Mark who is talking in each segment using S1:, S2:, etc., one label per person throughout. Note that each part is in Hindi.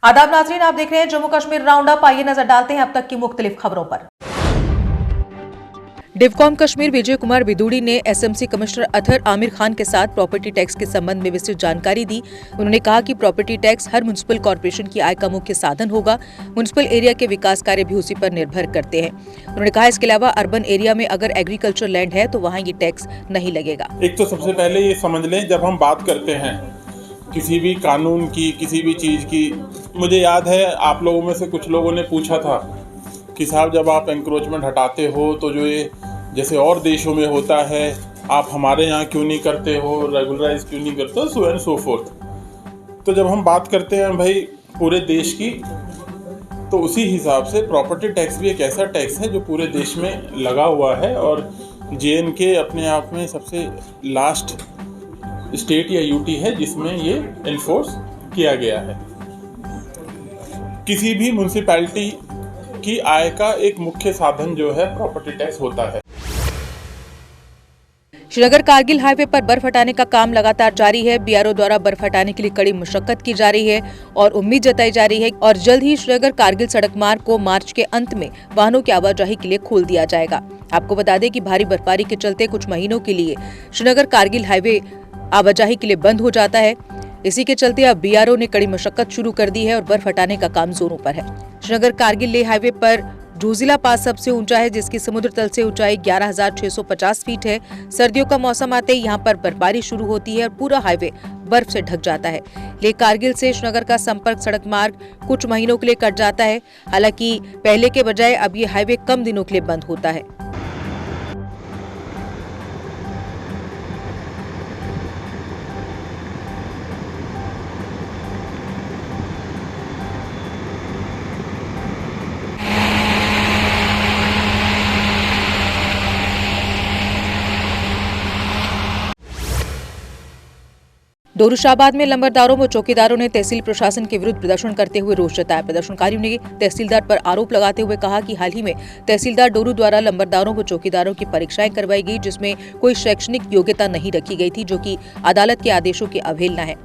S1: आदाब नाज़रीन, आप देख रहे हैं जम्मू कश्मीर राउंड अप। आइए नजर डालते हैं अब तक की मुख्तलिफ खबरों पर। डिवकॉम कश्मीर विजय कुमार बिदुड़ी ने एसएमसी कमिश्नर अतहर आमिर खान के साथ प्रॉपर्टी टैक्स के संबंध में विस्तृत जानकारी दी। उन्होंने कहा कि प्रॉपर्टी टैक्स हर म्युनिसिपल कॉर्पोरेशन की आय का मुख्य साधन होगा। म्युनिसिपल एरिया के विकास कार्य भी उसी पर निर्भर करते हैं। उन्होंने कहा इसके अलावा अर्बन एरिया में अगर एग्रीकल्चर लैंड है तो वहाँ ये टैक्स नहीं लगेगा।
S2: एक तो सबसे पहले ये समझ लें, जब हम बात करते हैं किसी भी कानून की, किसी भी चीज़ की, मुझे याद है आप लोगों में से कुछ लोगों ने पूछा था कि साहब जब आप एंक्रोचमेंट हटाते हो तो जो ये जैसे और देशों में होता है आप हमारे यहाँ क्यों नहीं करते हो, रेगुलराइज क्यों नहीं करते हो, सो एंड सो फोर्थ। तो जब हम बात करते हैं भाई पूरे देश की, तो उसी हिसाब से प्रॉपर्टी टैक्स भी एक ऐसा टैक्स है जो पूरे देश में लगा हुआ है और JNK अपने आप में सबसे लास्ट स्टेट या यूटी है जिसमें ये इन्फोर्स किया गया है। किसी भी म्युनिसिपैलिटी की आय का एक मुख्य साधन जो है प्रॉपर्टी टैक्स होता है।
S1: श्रीनगर कारगिल हाईवे पर बर्फ हटाने का काम लगातार जारी है। BRO द्वारा बर्फ हटाने के लिए कड़ी मशक्कत की जा रही है और उम्मीद जताई जा रही है और जल्द ही श्रीनगर कारगिल सड़क मार्ग को मार्च के अंत में वाहनों की आवाजाही के लिए खोल दिया जाएगा। आपको बता दें कि भारी बर्फबारी के चलते कुछ महीनों के लिए श्रीनगर कारगिल हाईवे आवाजाही के लिए बंद हो जाता है। इसी के चलते अब BRO ने कड़ी मशक्कत शुरू कर दी है और बर्फ हटाने का काम जोरों पर है। श्रीनगर कारगिल लेह हाईवे पर जोजिला पास सबसे ऊंचा है, जिसकी समुद्र तल से ऊंचाई 11,650 फीट है। सर्दियों का मौसम आते ही यहाँ पर बर्फबारी शुरू होती है और पूरा हाईवे बर्फ से ढक जाता है। लेह कारगिल से श्रीनगर का संपर्क सड़क मार्ग कुछ महीनों के लिए कट जाता है। हालांकि पहले के बजाय अब ये हाईवे कम दिनों के लिए बंद होता है। डोरूशाबाद में लंबरदारों व चौकीदारों ने तहसील प्रशासन के विरुद्ध प्रदर्शन करते हुए रोष जताया। प्रदर्शनकारियों ने तहसीलदार पर आरोप लगाते हुए कहा कि हाल ही में तहसीलदार डोरू द्वारा लंबरदारों व चौकीदारों की परीक्षाएं करवाई गई, जिसमें कोई शैक्षणिक योग्यता नहीं रखी गई थी, जो कि अदालत के आदेशों की अवहेलना है,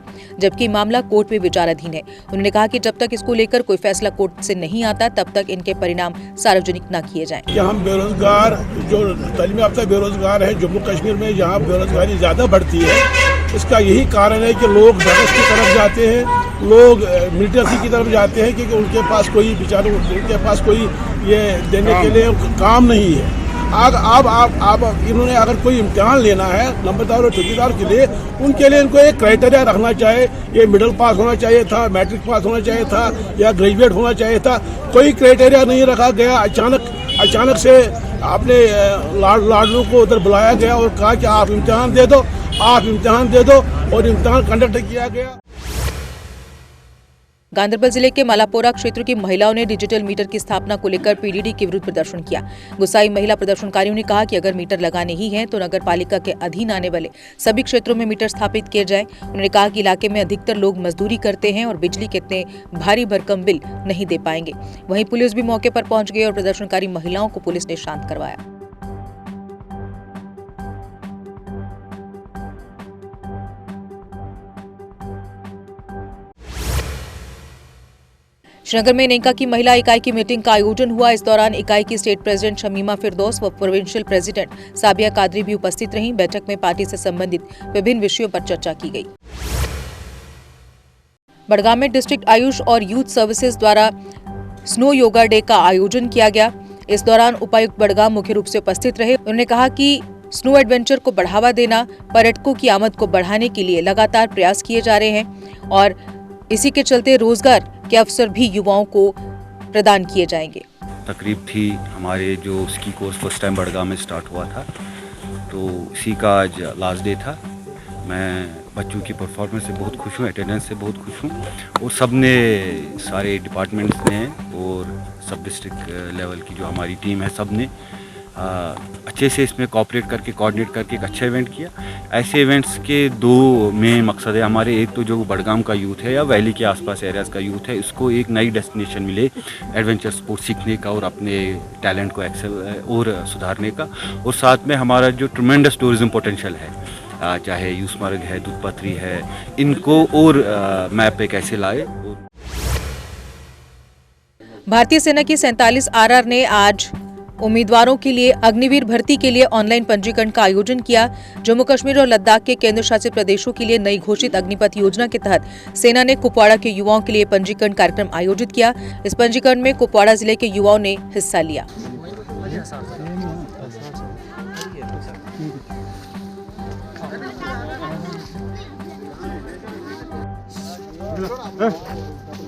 S1: जबकि मामला कोर्ट में विचाराधीन है। उन्होंने कहा कि जब तक इसको लेकर कोई फैसला कोर्ट से नहीं आता तब तक इनके परिणाम सार्वजनिक न किए जाएं।
S3: हम बेरोजगार जो तालीम याफ्ता बेरोजगार है जम्मू कश्मीर में, यहाँ बेरोजगारी ज्यादा बढ़ती है। इसका यही कारण है कि लोग ड्रग्स की तरफ जाते हैं, लोग मिलिटेंसी की तरफ जाते हैं, क्योंकि उनके पास कोई ये देने के लिए काम नहीं है। अब इन्होंने अगर कोई इम्तिहान लेना है लंबरदार और चौकीदार के लिए, उनके लिए इनको एक क्राइटेरिया रखना चाहिए। ये मिडिल पास होना चाहिए था, मैट्रिक पास होना चाहिए था या ग्रेजुएट होना चाहिए था। कोई क्राइटेरिया नहीं रखा गया। अचानक से अपने लाडलों को उधर बुलाया गया और कहा कि आप इम्तिहान दे दो और इम्तिहान कंडक्ट किया गया।
S1: गांधरबल जिले के मालापोरा क्षेत्र की महिलाओं ने डिजिटल मीटर की स्थापना को लेकर PDD के विरुद्ध प्रदर्शन किया। गुस्साई महिला प्रदर्शनकारियों ने कहा कि अगर मीटर लगाने ही हैं तो नगर पालिका के अधीन आने वाले सभी क्षेत्रों में मीटर स्थापित किए जाए। उन्होंने कहा कि इलाके में अधिकतर लोग मजदूरी करते हैं और बिजली के इतने भारी भरकम बिल नहीं दे पाएंगे। वहीं पुलिस भी मौके पर पहुंच गई और प्रदर्शनकारी महिलाओं को पुलिस ने शांत करवाया। श्रीनगर में नेका की महिला इकाई की मीटिंग का आयोजन हुआ। इस दौरान इकाई की स्टेट प्रेसिडेंट शमीमा फिरदौस व प्रोविंशियल प्रेसिडेंट साबिया कादरी भी उपस्थित रहीं। बैठक में पार्टी से संबंधित विभिन्न विषयों पर चर्चा की गई। बड़गाम में डिस्ट्रिक्ट आयुष और यूथ सर्विसेज द्वारा स्नो योगा डे का आयोजन किया गया। इस दौरान उपायुक्त बड़गाम मुख्य रूप से उपस्थित रहे। उन्होंने कहा कि स्नो एडवेंचर को बढ़ावा देना, पर्यटकों की आमद को बढ़ाने के लिए लगातार प्रयास किए जा रहे हैं और इसी के चलते रोजगार के अवसर भी युवाओं को प्रदान किए जाएंगे।
S4: तकरीब थी हमारे जो ski course first time Budgam में स्टार्ट हुआ था, तो इसी का आज लास्ट डे था। मैं बच्चों की परफॉर्मेंस से बहुत खुश हूँ, अटेंडेंस से बहुत खुश हूँ और सब ने, सारे डिपार्टमेंट्स ने और सब डिस्ट्रिक्ट लेवल की जो हमारी टीम है, सब ने अच्छे से इसमें कोऑपरेट करके, कोऑर्डिनेट करके एक अच्छा इवेंट किया। ऐसे इवेंट्स के दो मेन मकसद है हमारे। एक तो जो बड़गाम का यूथ है या वैली के आसपास एरियाज़ का यूथ है, इसको एक नई डेस्टिनेशन मिले एडवेंचर स्पोर्ट्स सीखने का और अपने टैलेंट को एक्सेल और सुधारने का। और साथ में हमारा जो ट्रमेंडस टूरिज्म पोटेंशियल है, चाहे यूसमर्ग है, दूधपत्री है, इनको और मैप पे कैसे लाए।
S1: भारतीय सेना की 47 आरआर ने आज उम्मीदवारों के लिए अग्निवीर भर्ती के लिए ऑनलाइन पंजीकरण का आयोजन किया। जम्मू कश्मीर और लद्दाख के केंद्र शासित प्रदेशों के लिए नई घोषित अग्निपथ योजना के तहत सेना ने कुपवाड़ा के युवाओं के लिए पंजीकरण कार्यक्रम आयोजित किया। इस पंजीकरण में कुपवाड़ा जिले के युवाओं ने हिस्सा लिया।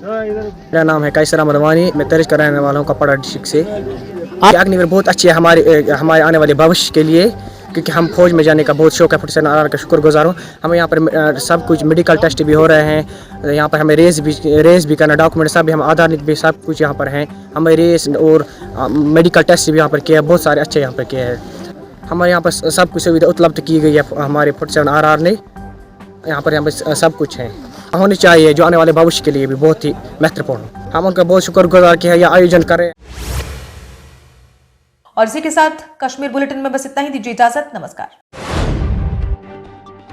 S5: मेरा नाम है कैसर अहमद वानी, मैं दर्ज कराने वाला हूँ कुपवाड़ा डिस्ट्रिक्ट से। अग्निवीर बहुत अच्छी है हमारे आने वाले भविष्य के लिए, क्योंकि हम फौज में जाने का बहुत शौक है। 47 आरआर का शुक्रगुजार हूँ। हमें यहाँ पर सब कुछ मेडिकल टेस्ट भी हो रहे हैं, यहाँ पर हमें रेस भी करना, डॉक्यूमेंट सब भी, हम आधार नीति भी सब कुछ यहाँ पर हैं। हमें रेस और मेडिकल टेस्ट भी यहाँ पर किया, बहुत सारे अच्छे यहाँ पर किए हैं। हमारे यहाँ पर सब कुछ सुविधा उपलब्ध की गई है हमारे 47 आरआर ने। यहाँ पर सब कुछ है, होनी चाहिए, जो आने वाले भविष्य के लिए भी बहुत ही महत्वपूर्ण। हम उनका बहुत शुक्रगुजार कि यह आयोजन करें।
S1: और इसी के साथ कश्मीर बुलेटिन में बस इतना ही। दीजिए इजाजत। नमस्कार।